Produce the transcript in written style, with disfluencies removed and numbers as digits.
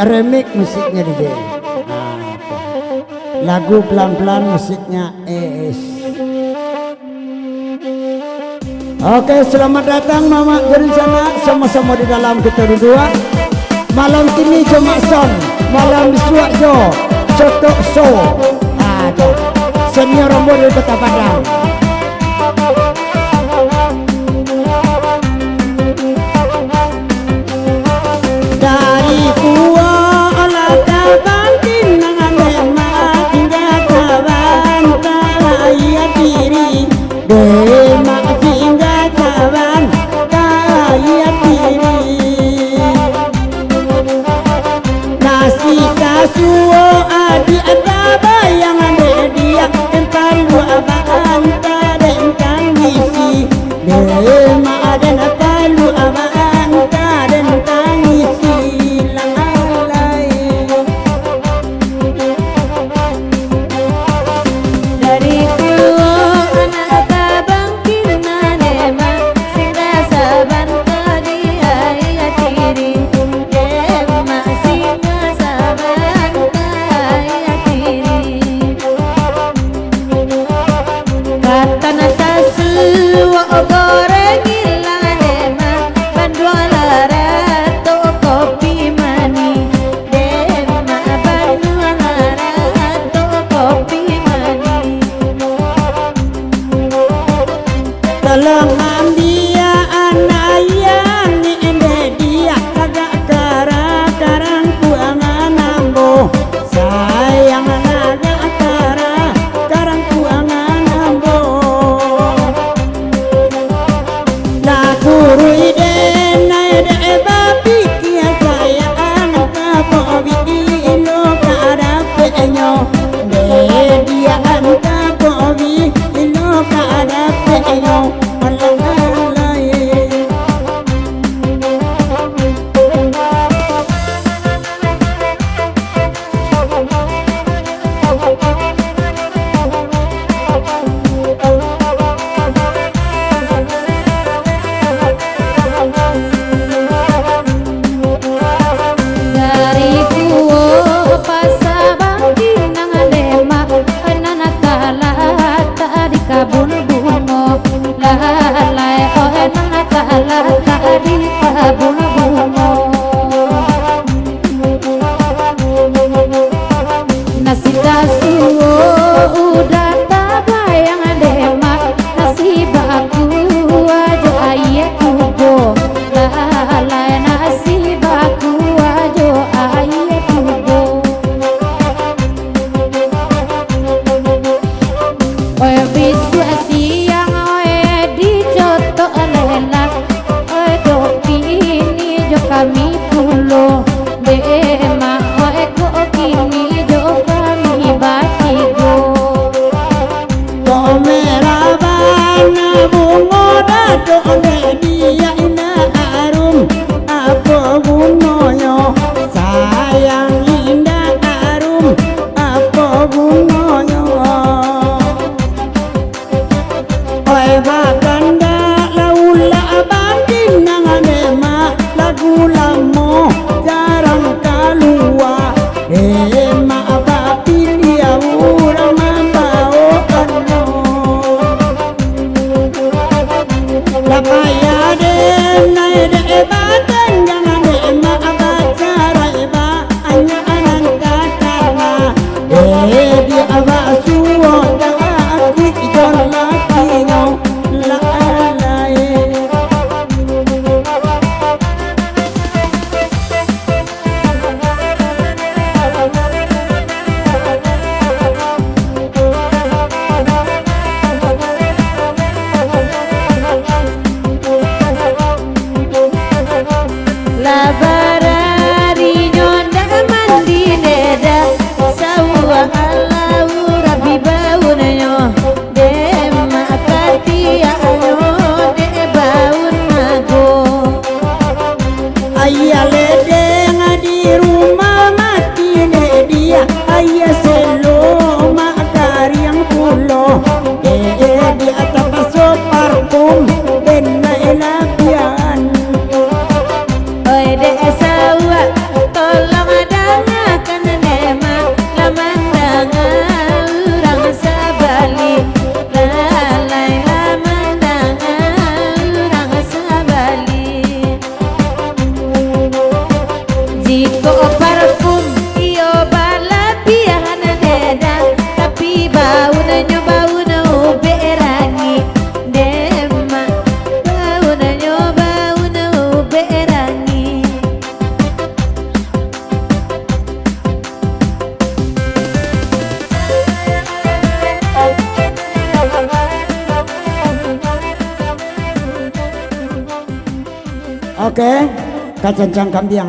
remix musiknya DJ. Lagu pelan-pelan musiknya ES. Oke, selamat datang Mama Gerinsana, sama-sama di dalam kita berdua. Malam ini cuma son, malam di Suarjo, Cotok Show. Ada senior Rombol di Kota Padang. Dari Kuala Kaban Kinangan Demak hingga Kaban Kaya Diri Demak hingga Kaban Kaya Diri Nasi kasuo adi ada bayangan dia entar lu abaan kadang ngisi Demak ada natalu abaan kadang ngisi Tolong ada Oke, kacancang kambing yang